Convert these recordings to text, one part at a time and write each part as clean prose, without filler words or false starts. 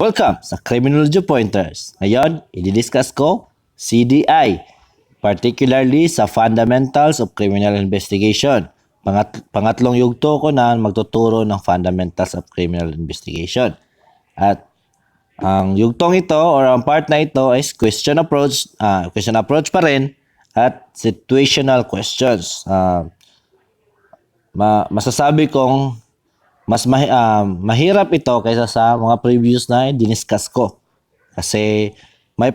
Welcome sa Criminology Pointers. Ngayon, i-discuss ko CDI, particularly sa Fundamentals of Criminal Investigation. Pangatlong yugto ko na magtuturo ng Fundamentals of Criminal Investigation. At ang yugtong ito or ang part na ito is question approach pa rin at situational questions. Masasabi kong mas mahirap ito kaysa sa mga previous na diniscuss ko. Kasi may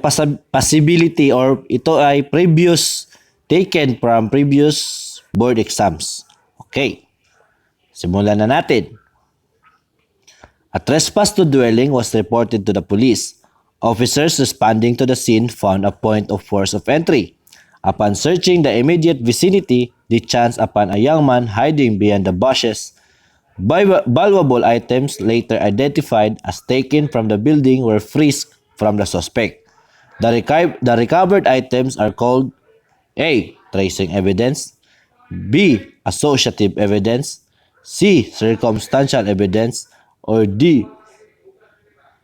possibility or ito ay taken from previous board exams. Okay. Simulan na natin. A trespass to dwelling was reported to the police. Officers responding to the scene found a point of force of entry. Upon searching the immediate vicinity, they chanced upon a young man hiding behind the bushes. Valuable items later identified as taken from the building were frisked from the suspect. The recovered items are called A. Tracing evidence, B. Associative evidence, C. Circumstantial evidence, or D.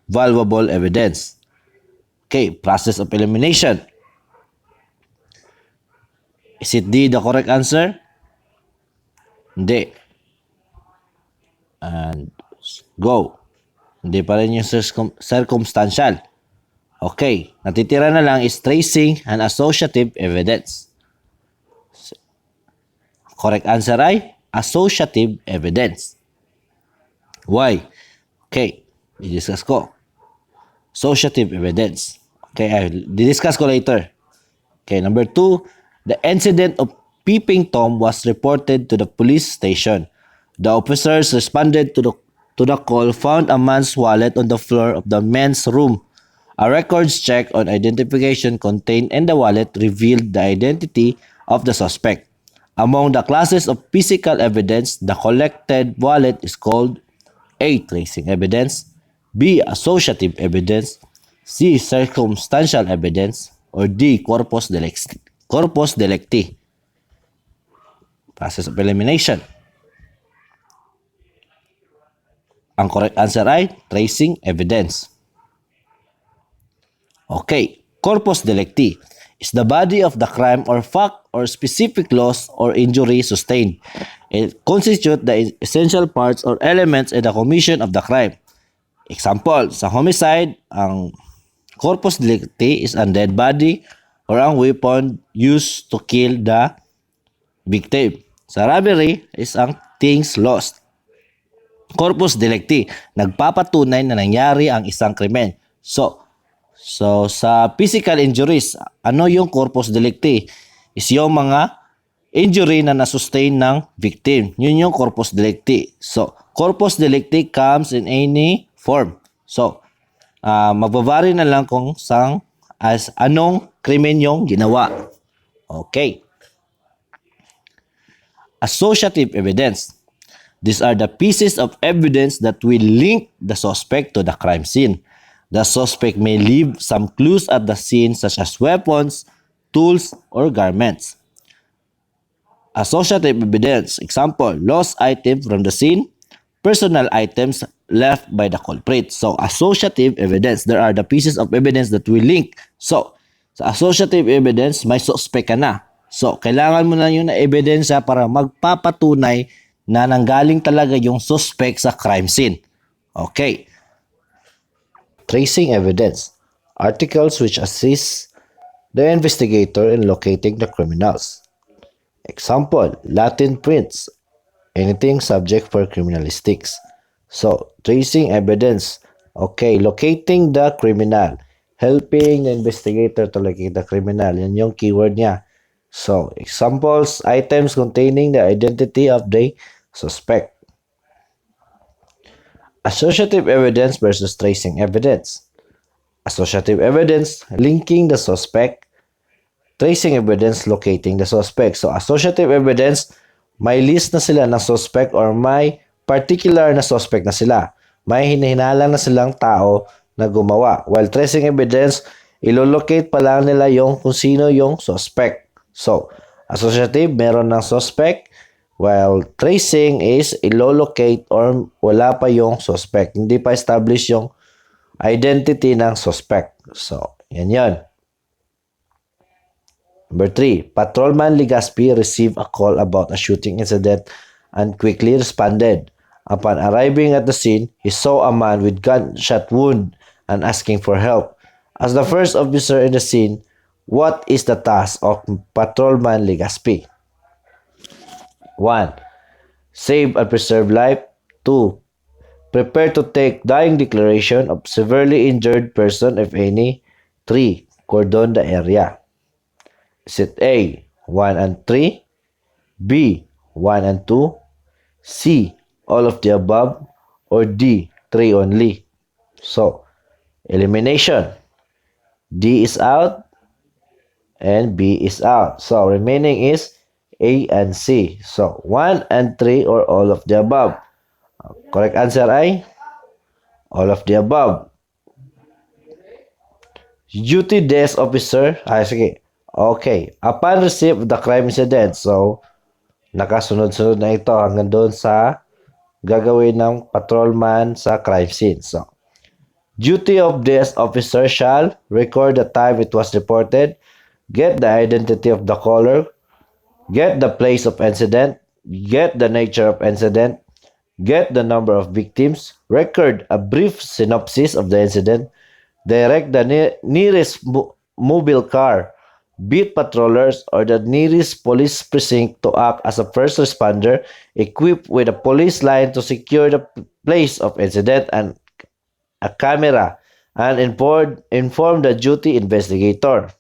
Valuable evidence. Okay, process of elimination. Is it D the correct answer? Hindi. And go. Hindi pa rin yung circumstantial. Okay. Natitira na lang is tracing and associative evidence. Correct answer ay associative evidence. Why? Okay. I-discuss ko. Associative evidence. Okay. I-discuss ko later. Okay. Number 2. The incident of peeping Tom was reported to the police station. The officers responded to the call, found a man's wallet on the floor of the men's room. A records check on identification contained in the wallet revealed the identity of the suspect. Among the classes of physical evidence, the collected wallet is called A. Tracing evidence, B. Associative evidence, C. Circumstantial evidence, or D. Corpus delicti. Process of elimination. Ang correct answer ay tracing evidence. Okay. Corpus delicti is the body of the crime or fact or specific loss or injury sustained. It constitutes the essential parts or elements in the commission of the crime. Example, sa homicide, ang corpus delicti is ang dead body or ang weapon used to kill the victim. Sa robbery is ang things lost. Corpus delicti, nagpapatunay na nangyari ang isang krimen. So sa physical injuries, ano yung corpus delicti? Is yung mga injury na nasustain ng victim. Yun yung corpus delicti. So, corpus delicti comes in any form. So, magbabari na lang kung anong krimen yung ginawa. Okay. Associative evidence. These are the pieces of evidence that will link the suspect to the crime scene. The suspect may leave some clues at the scene such as weapons, tools, or garments. Associative evidence. Example, lost item from the scene, personal items left by the culprit. So, associative evidence. There are the pieces of evidence that will link. So, sa associative evidence, may suspect ka na. So, kailangan mo na yun na ebidensya para magpapatunay na nanggaling talaga yung suspect sa crime scene. Okay. Tracing evidence. Articles which assist the investigator in locating the criminals. Example, Latin prints. Anything subject for criminalistics. So, tracing evidence. Okay, locating the criminal. Helping the investigator to locate the criminal. Yan yung keyword niya. So, examples, items containing the identity of the suspect. Associative evidence versus tracing evidence. Associative evidence, linking the suspect. Tracing evidence, locating the suspect. So, associative evidence, may list na sila ng suspect or may particular na suspect na sila. May hinahinalang na silang tao na gumawa. While tracing evidence, ilolocate pa lang nila kung sino yung suspect. So, associative, meron ng suspect, while tracing is ilolocate or wala pa yung suspect. Hindi pa establish yung identity ng suspect. So, yan yon. Number 3, Patrolman Legaspi received a call about a shooting incident and quickly responded. Upon arriving at the scene, he saw a man with gunshot wound and asking for help. As the first officer in the scene, what is the task of Patrolman Legaspi? 1. Save and preserve life. 2. Prepare to take dying declaration of severely injured person if any. 3. Cordon the area. Is it A, 1 and 3, B, 1 and 2, C, all of the above, or D, 3 only? So, elimination. D is out and B is out. So, remaining is A and C. So, 1 and 3 or all of the above. Correct answer ay all of the above. Duty desk officer. Sige. Okay. Upon receipt of the crime incident. So, nakasunod-sunod na ito hanggang doon sa gagawin ng patrolman sa crime scene. So, duty of desk officer shall record the time it was reported, get the identity of the caller, get the place of incident, get the nature of incident, get the number of victims, record a brief synopsis of the incident, direct the nearest mobile car, beat patrollers, or the nearest police precinct to act as a first responder equipped with a police line to secure the place of incident and a camera, and inform the duty investigator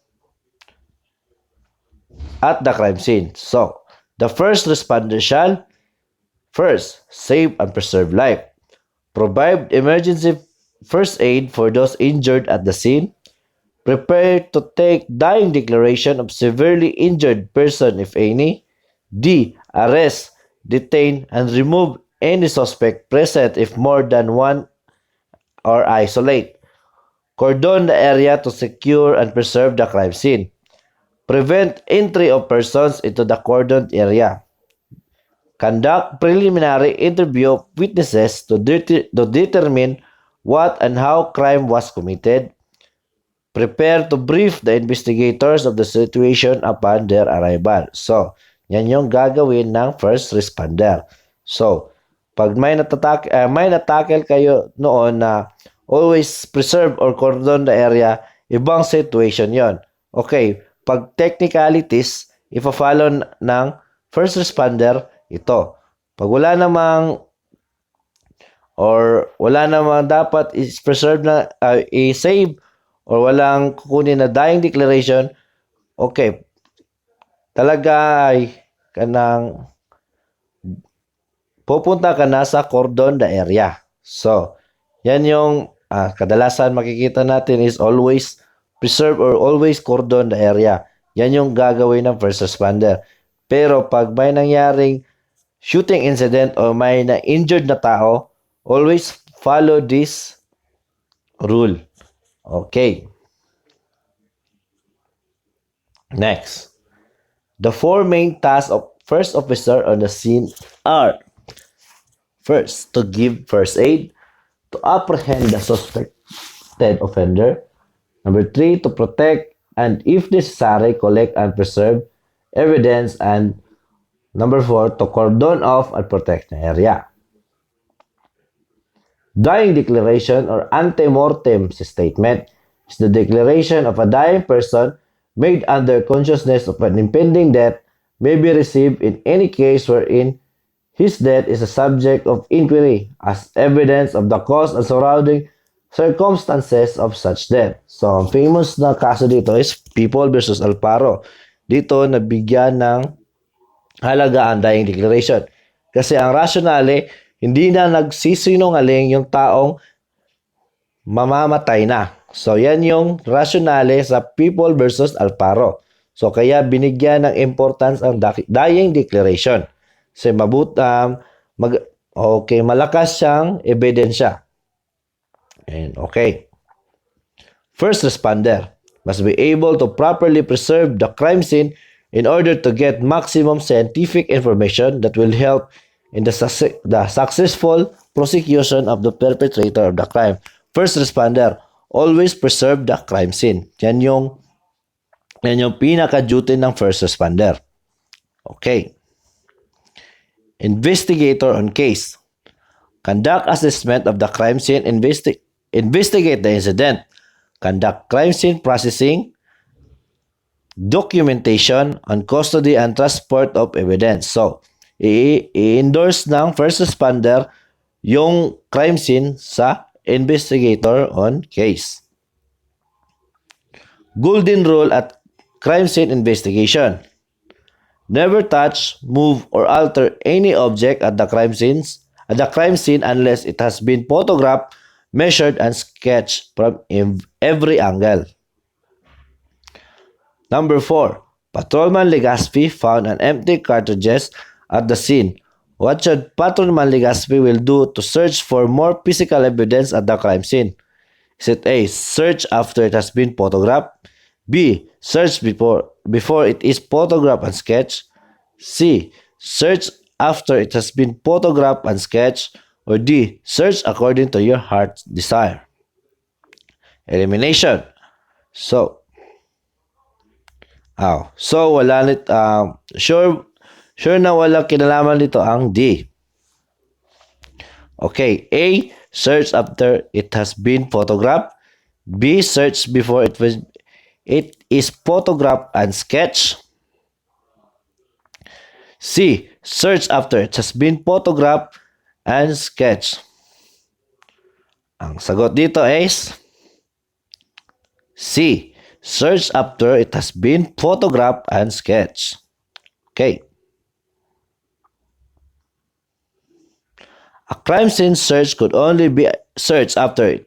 at the crime scene. So, the first responder shall first, save and preserve life, provide emergency first aid for those injured at the scene, prepare to take dying declaration of severely injured person if any. D. Arrest, detain, and remove any suspect present if more than one, or isolate. Cordon the area to secure and preserve the crime scene. Prevent entry of persons into the cordoned area. Conduct preliminary interview of witnesses to determine what and how crime was committed. Prepare to brief the investigators of the situation upon their arrival. So, yan yung gagawin ng first responder. So, pag may natackle kayo noon na always preserve or cordon the area, ibang situation yon. Okay, pag technicalities, ipa-follow ng first responder, ito. Pag wala namang dapat is-preserve na, i-save or walang kukunin na dying declaration, okay, talaga ay kanang pupunta ka na sa cordon the area. So, yan yung kadalasan makikita natin is always preserve or always cordon the area. Yan yung gagawin ng first responder. Pero pag may nangyaring shooting incident o may na-injured na tao, always follow this rule. Okay. Next. The four main tasks of first officer on the scene are: first, to give first aid, to apprehend the suspected offender. Number 3, to protect and if necessary, collect and preserve evidence. And number 4, to cordon off and protect the area. Dying declaration or ante-mortem statement is the declaration of a dying person made under consciousness of an impending death, may be received in any case wherein his death is a subject of inquiry as evidence of the cause and surrounding circumstances of such death. So, ang famous na kaso dito is People versus Alparo. Dito, nabigyan ng halaga ang dying declaration. Kasi ang rationale, hindi na nagsisinungaling yung taong mamamatay na. So, yan yung rationale sa People versus Alparo. So, kaya binigyan ng importance ang dying declaration. Kasi malakas siyang ebidensya. And okay. First responder must be able to properly preserve the crime scene in order to get maximum scientific information that will help in the successful prosecution of the perpetrator of the crime. first responder, always preserve the crime scene. Yan yung pinaka-duty ng first responder. Okay. Investigator on case. Conduct assessment of the crime scene, investigate the incident, conduct crime scene processing, documentation on custody and transport of evidence. So, i-endorse ng first responder yung crime scene sa investigator on case. Golden rule at crime scene investigation. Never touch, move, or alter any object at the crime scene unless it has been photographed, measured, and sketched from every angle. Number 4. Patrolman Legaspi found an empty cartridges at the scene. What should Patrolman Legaspi will do to search for more physical evidence at the crime scene? Is it A. Search after it has been photographed? B. Search before it is photographed and sketched? C. Search after it has been photographed and sketched? Or D. Search according to your heart's desire? Elimination. So wala sure na wala kinalaman dito ang D. Okay, A. Search after it has been photographed. B. Search before it is photographed and sketched. C. Search after it has been photographed and sketched. Ang sagot dito is C. Search after it has been photographed and sketched. Okay. A crime scene search could only be searched after it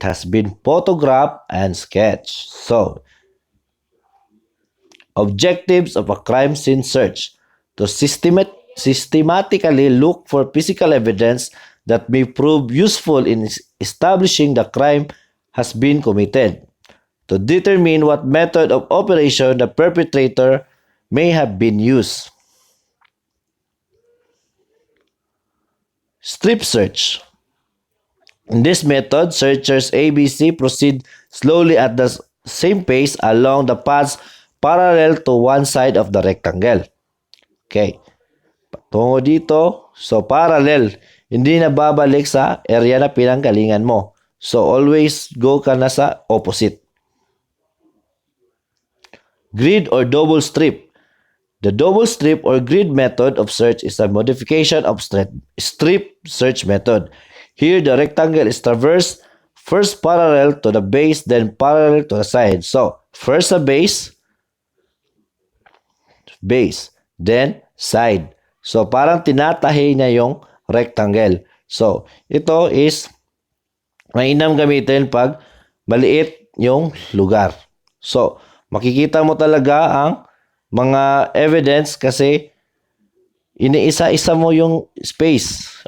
has been photographed and sketched. So, objectives of a crime scene search: to systematically look for physical evidence that may prove useful in establishing the crime has been committed, to determine what method of operation the perpetrator may have been used. Strip search. In this method, searchers ABC proceed slowly at the same pace along the paths parallel to one side of the rectangle. Okay. Patungo dito, so parallel. Hindi na babalik sa area na pinanggalingan mo. So always go ka na sa opposite. Grid or double strip. The double strip or grid method of search is a modification of strip search method. Here, the rectangle is traversed first parallel to the base, then parallel to the side. So, first sa base, then side. So, parang tinatahi niya yung rectangle. So, ito is mainam gamitin pag maliit yung lugar. So, makikita mo talaga ang mga evidence kasi iniisa-isa mo yung space.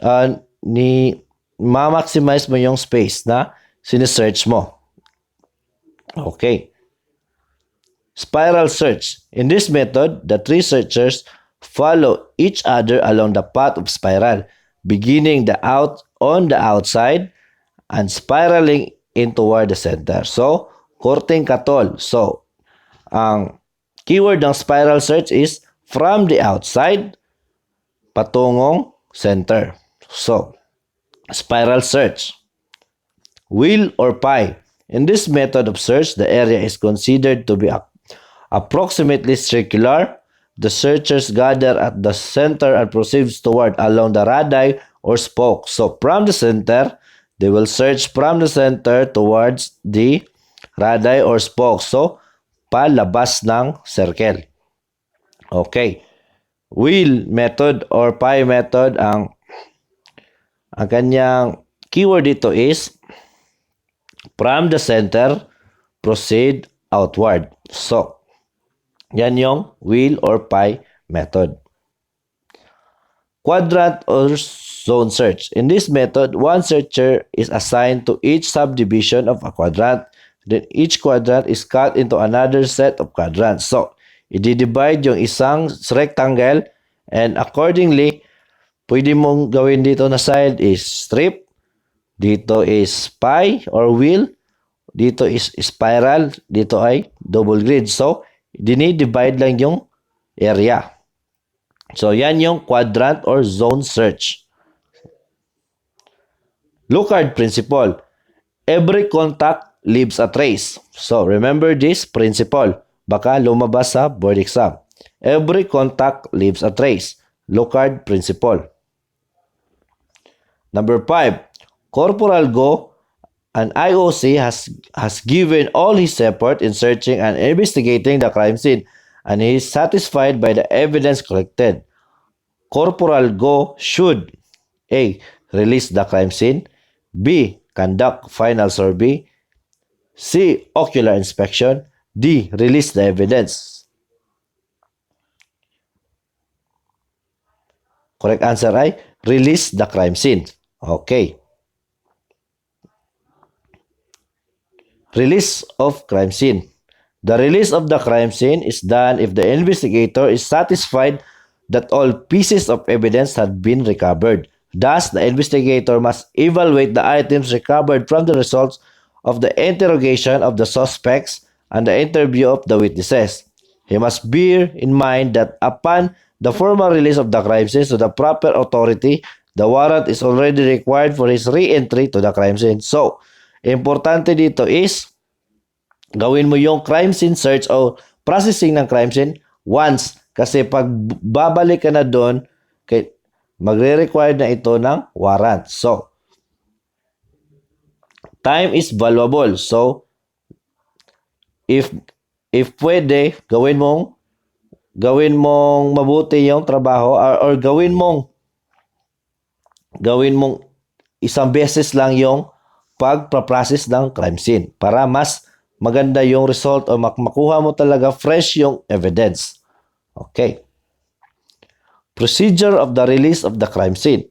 Ma-maximize mo yung space na sinesearch mo. Okay. Spiral search. In this method, the three searchers follow each other along the path of spiral, beginning on the outside and spiraling in toward the center. So, korteng katol. So, ang keyword ng spiral search is from the outside patungong center. So, spiral search. Wheel or pie. In this method of search, the area is considered to be approximately circular. The searchers gather at the center and proceeds toward along the radii or spoke. So, from the center, they will search from the center towards the radii or spoke. So, palabas ng circle. Okay. Wheel method or pie method, ang kanyang keyword dito is from the center, proceed outward. So, yan yung wheel or pie method. Quadrant or zone search. In this method, one searcher is assigned to each subdivision of a quadrant. Then each quadrant is cut into another set of quadrants. So, i-divide yung isang rectangle and accordingly, pwede mong gawin dito na side is strip, Dito is pi or wheel. Dito is spiral. Dito ay double grid. So, dinidivide lang yung area. So, yan yung quadrant or zone search. Lookhard principle. Every contact leaves a trace. So, remember this principle. Baka lumabas sa board exam. Every contact leaves a trace. Lookhard principle. Number 5. Corporal Go, an IOC, has given all his effort in searching and investigating the crime scene, and he is satisfied by the evidence collected. Corporal Go should A. Release the crime scene, B. Conduct final survey, C. Ocular inspection, D. Release the evidence. Correct answer ay release the crime scene. Okay. Release of crime scene. The release of the crime scene is done if the investigator is satisfied that all pieces of evidence have been recovered. Thus, the investigator must evaluate the items recovered from the results of the interrogation of the suspects and the interview of the witnesses. He must bear in mind that upon the formal release of the crime scene to the proper authority, the warrant is already required for his re-entry to the crime scene. So, importante dito is gawin mo yung crime scene search o processing ng crime scene once. Kasi pag babalik ka na doon, magre-require na ito ng warrant. So, time is valuable. So, if pwede, gawin mong mabuti yung trabaho or gawin mong isang beses lang yung pagpa-process ng crime scene para mas maganda yung result o makuha mo talaga fresh yung evidence. Okay. Procedure of the release of the crime scene.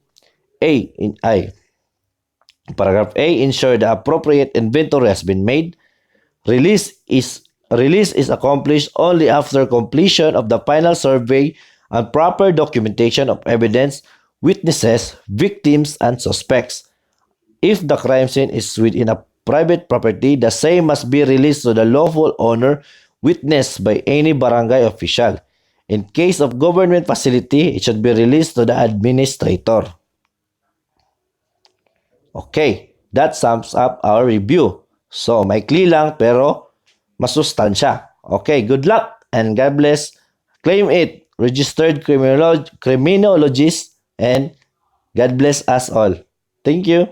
Paragraph A, ensure the appropriate inventory has been made. Release is accomplished only after completion of the final survey and proper documentation of evidence, witnesses, victims, and suspects. If the crime scene is within a private property, the same must be released to the lawful owner, witnessed by any barangay official. In case of government facility, it should be released to the administrator. Okay, that sums up our review. So, maikli lang pero masustansya. Okay, good luck and God bless. Claim it, registered criminologist, and God bless us all. Thank you.